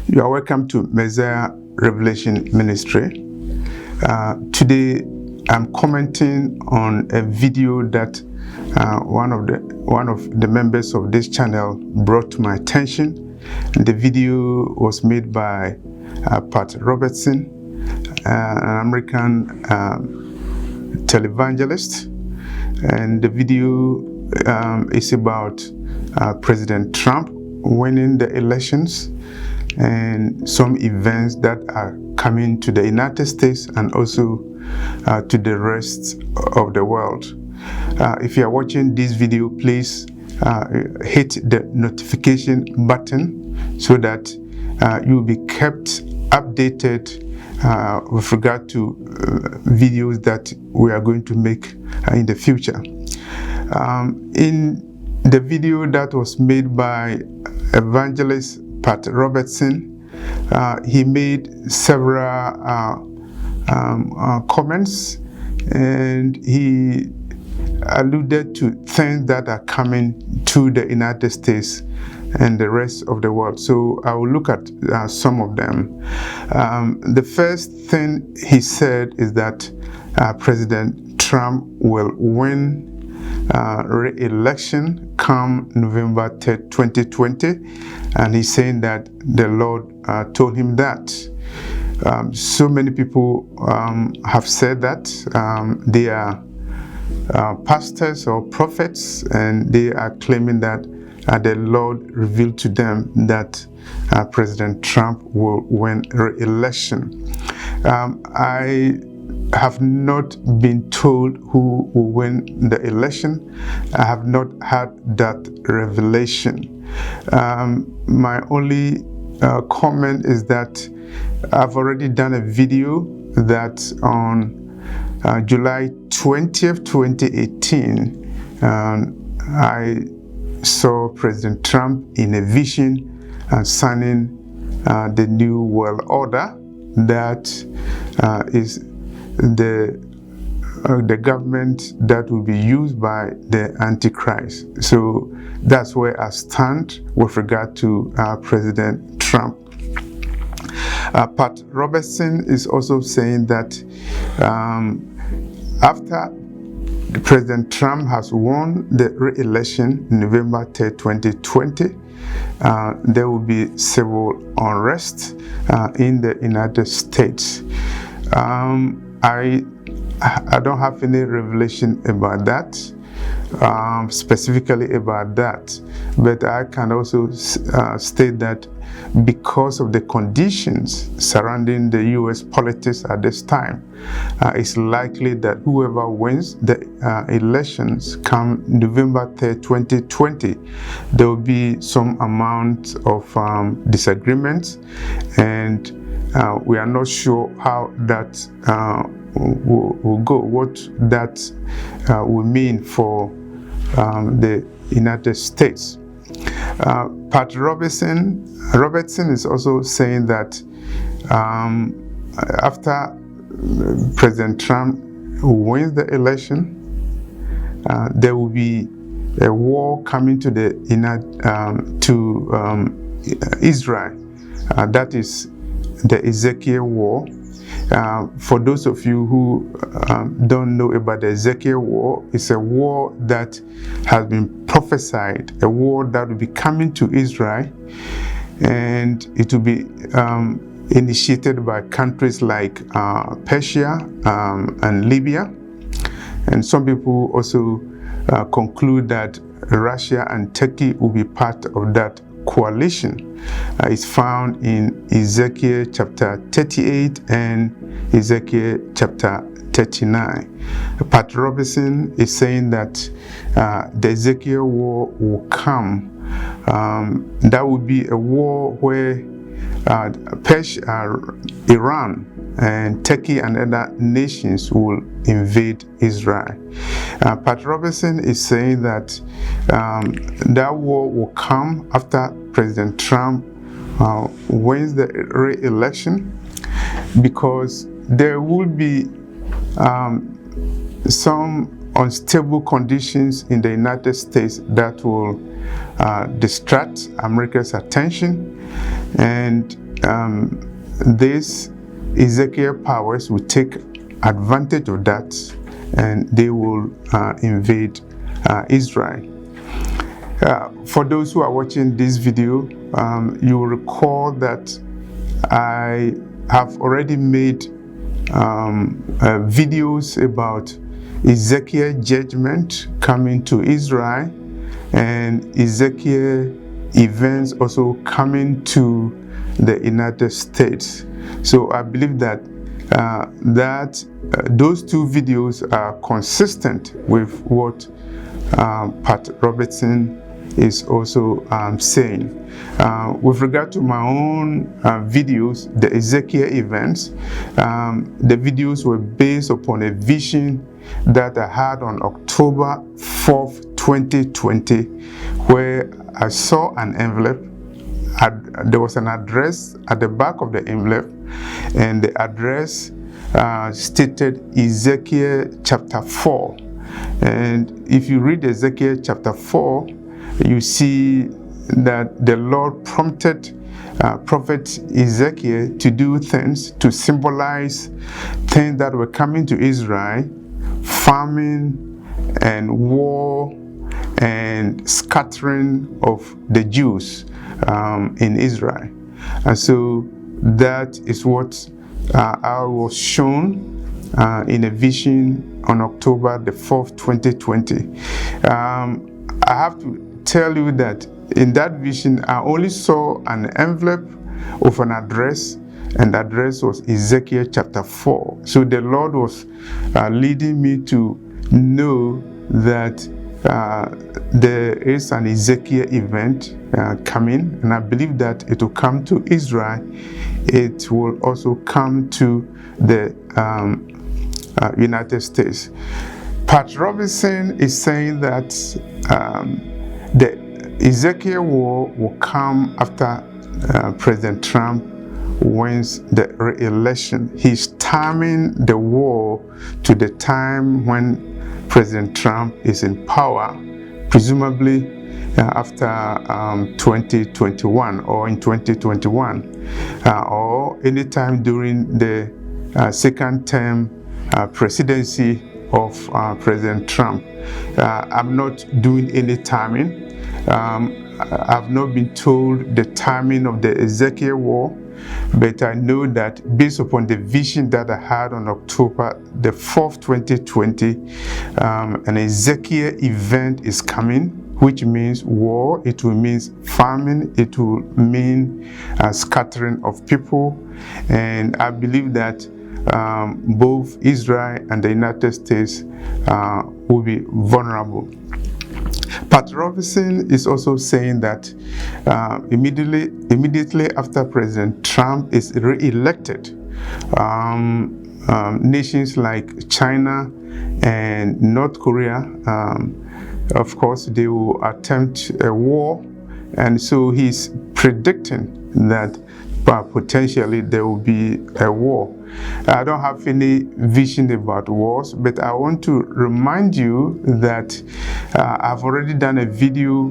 You are welcome to Messiah Revelation Ministry. Today I'm commenting on a video that one of the members of this channel brought to my attention. The video was made by Pat Robertson, an American televangelist, and the video is about President Trump winning the elections and some events that are coming to the United States and also to the rest of the world. If you are watching this video, please hit the notification button so that you will be kept updated with regard to videos that we are going to make in the future. In the video that was made by evangelist Pat Robertson, he made several comments, and he alluded to things that are coming to the United States and the rest of the world. So I will look at some of them. The first thing he said is that President Trump will win re-election come November 3rd, 2020, and he's saying that the Lord told him that. So many people have said that. They are pastors or prophets, and they are claiming that the Lord revealed to them that President Trump will win re-election. I have not been told who will win the election. I have not had that revelation. My only comment is that I've already done a video that on July 20th, 2018, I saw President Trump in a vision signing the New World Order that is the government that will be used by the Antichrist. So that's where I stand with regard to President Trump. Pat Robertson is also saying that after President Trump has won the re-election November 3rd, 2020, there will be civil unrest in the United States. I don't have any revelation about that, specifically about that, but I can also state that because of the conditions surrounding the U.S. politics at this time, it's likely that whoever wins the elections come November 3rd, 2020, there will be some amount of disagreement, and we are not sure how that will go, what that will mean for the United States. Pat Robertson is also saying that after President Trump wins the election, there will be a war coming to Israel. That is the Ezekiel war. For those of you who don't know about the Ezekiel war, it's a war that has been prophesied, a war that will be coming to Israel, and it will be initiated by countries like Persia and Libya. And some people also conclude that Russia and Turkey will be part of that coalition. Is found in Ezekiel chapter 38 and Ezekiel chapter 39. Pat Robertson is saying that the Ezekiel war will come. That will be a war where Persia, Iran, and Turkey and other nations will invade Israel. Pat Robertson is saying that that war will come after President Trump wins the re-election, because there will be some unstable conditions in the United States that will distract America's attention, and these Ezekiel powers will take advantage of that, and they will invade Israel. For those who are watching this video, you will recall that I have already made videos about Ezekiel judgment coming to Israel, and Ezekiel events also coming to the United States. So I believe that those two videos are consistent with what Pat Robertson is also saying. With regard to my own videos, the Ezekiel events, the videos were based upon a vision that I had on October 4th, 2020, where I saw an envelope. There was an address at the back of the envelope, and the address stated Ezekiel chapter 4. And if you read Ezekiel chapter 4, you see that the Lord prompted prophet Ezekiel to do things to symbolize things that were coming to Israel: famine and war and scattering of the Jews in Israel. And so that is what I was shown in a vision on October the 4th, 2020. I have to tell you that in that vision, I only saw an envelope of an address, and the address was Ezekiel chapter 4. So the Lord was leading me to know that there is an Ezekiel event coming, and I believe that it will come to Israel. It will also come to the United States. Pat Robertson is saying that the Ezekiel war will come after President Trump wins the re-election. He's timing the war to the time when President Trump is in power, presumably after 2021 or in 2021, or anytime during the second term presidency of President Trump. I'm not doing any timing. I've not been told the timing of the Ezekiel war, but I know that based upon the vision that I had on October the 4th, 2020, an Ezekiel event is coming, which means war. It will mean famine. It will mean scattering of people. And I believe that both Israel and the United States will be vulnerable. Pat Robertson is also saying that immediately after President Trump is re-elected, nations like China and North Korea, of course, they will attempt a war, and so he's predicting that potentially there will be a war. I don't have any vision about wars, but I want to remind you that I've already done a video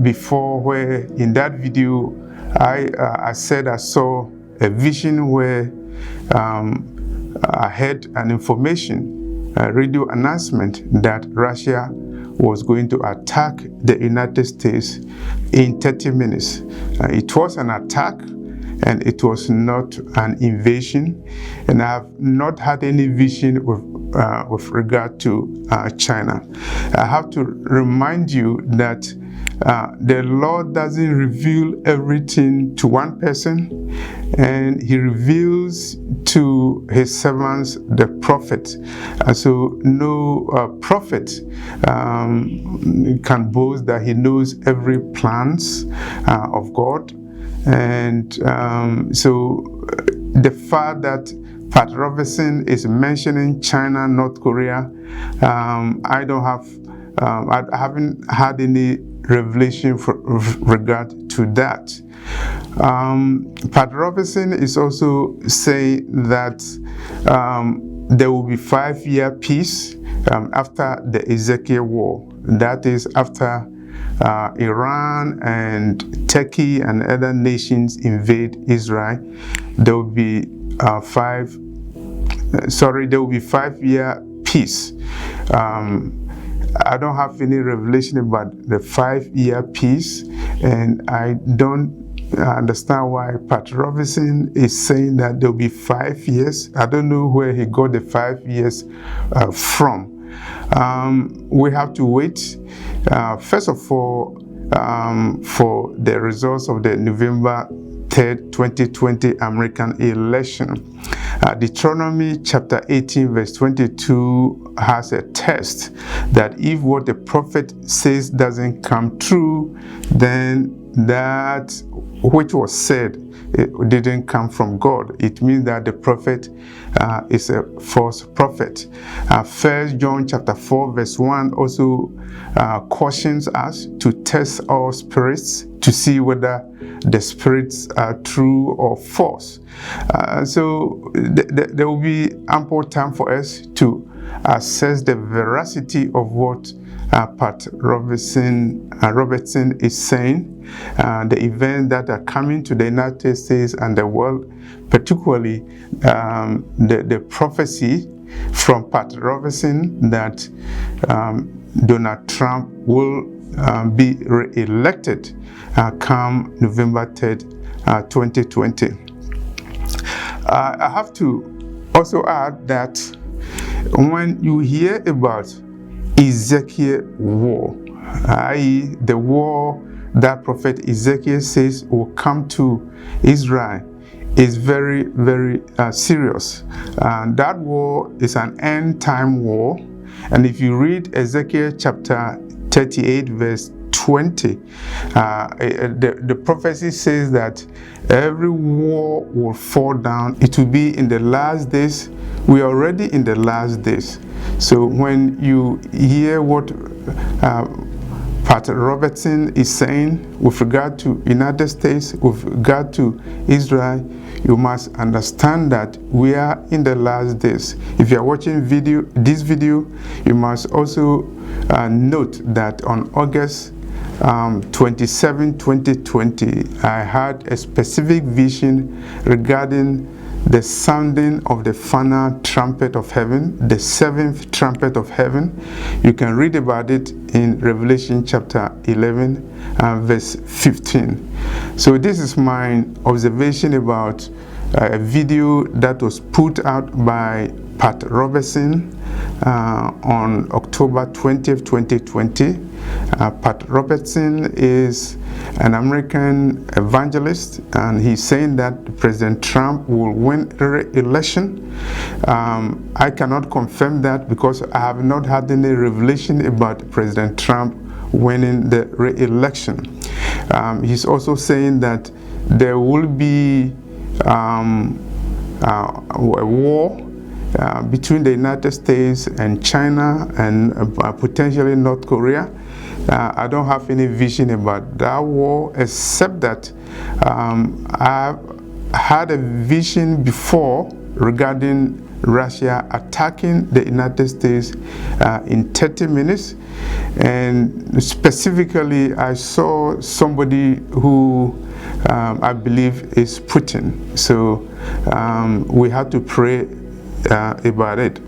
before, where in that video I said I saw a vision where I had an information, a radio announcement that Russia was going to attack the United States in 30 minutes. It was an attack, and it was not an invasion, and I have not had any vision with regard to China. I have to remind you that the Lord doesn't reveal everything to one person, and He reveals to His servants, the prophet. So no prophet can boast that he knows every plans of God. And so the fact that Pat Robertson is mentioning China, North Korea, I haven't had any revelation with regard to that. Pat Robertson is also saying that there will be 5-year peace after the Ezekiel war. That is after Iran and Turkey and other nations invade Israel, there will be 5-year peace. I don't have any revelation about the 5-year peace, and I don't understand why Pat Robertson is saying that there will be 5 years. I don't know where he got the 5 years from. We have to wait, first of all, for the results of the November 3rd, 2020 American election. Deuteronomy chapter 18 verse 22 has a test that if what the prophet says doesn't come true, then that which was said, it didn't come from God. It means that the prophet is a false prophet. 1 John chapter 4 verse 1 also cautions us to test all spirits to see whether the spirits are true or false. So there will be ample time for us to assess the veracity of what Pat Robertson is saying. The events that are coming to the United States and the world, particularly the prophecy from Pat Robertson that Donald Trump will be re-elected come November 3rd, 2020. I have to also add that when you hear about Ezekiel war, i.e. the war that prophet Ezekiel says will come to Israel, is very, very serious. That war is an end-time war. And if you read Ezekiel chapter 38 verse 20, the prophecy says that every war will fall down. It will be in the last days. We are already in the last days. So when you hear what Pat Robertson is saying with regard to United States, with regard to Israel, you must understand that we are in the last days. If you are watching this video, you must also note that on August 27, 2020, I had a specific vision regarding the sounding of the final trumpet of heaven, the 7th trumpet of heaven. You can read about it in Revelation chapter 11, verse 15. So this is my observation about a video that was put out by Pat Robertson on October 20th, 2020. Pat Robertson is an American evangelist, and he's saying that President Trump will win re-election. I cannot confirm that because I have not had any revelation about President Trump winning the re-election. He's also saying that there will be a war between the United States and China and potentially North Korea. I don't have any vision about that war, except that I had a vision before regarding Russia attacking the United States in 30 minutes. And specifically, I saw somebody who I believe is Putin. So we have to pray about it.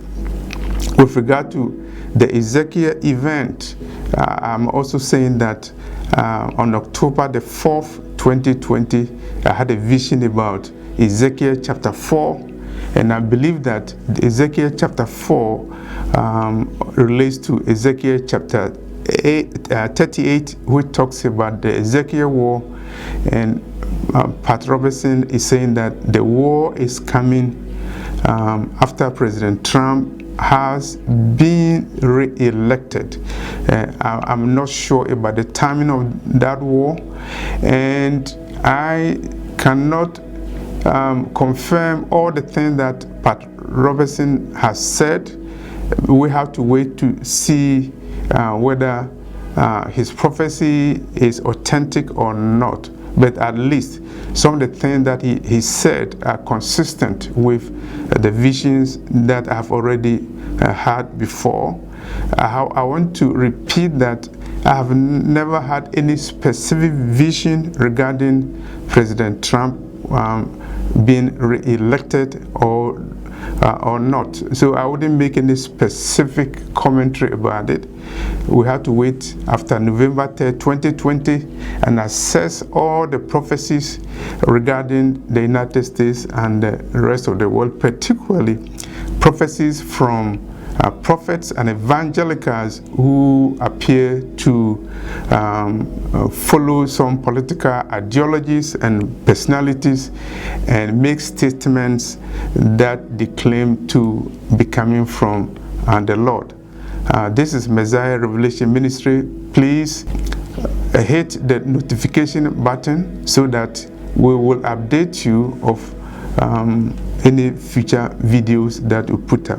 With regard to the Ezekiel event, I'm also saying that on October the 4th, 2020, I had a vision about Ezekiel chapter 4, and I believe that Ezekiel chapter 4 relates to Ezekiel chapter 38, which talks about the Ezekiel war, and Pat Robertson is saying that the war is coming after President Trump has been re-elected. I'm not sure about the timing of that war, and I cannot confirm all the things that Pat Robertson has said. We have to wait to see whether his prophecy is authentic or not. But at least some of the things that he said are consistent with the visions that I have already had before. I want to repeat that I have never had any specific vision regarding President Trump being re-elected or not. So I wouldn't make any specific commentary about it. We have to wait after November 3rd, 2020 and assess all the prophecies regarding the United States and the rest of the world, particularly prophecies from prophets and evangelicals who appear to follow some political ideologies and personalities and make statements that they claim to be coming from the Lord. This is Messiah Revelation Ministry. Please hit the notification button so that we will update you of any future videos that we put up.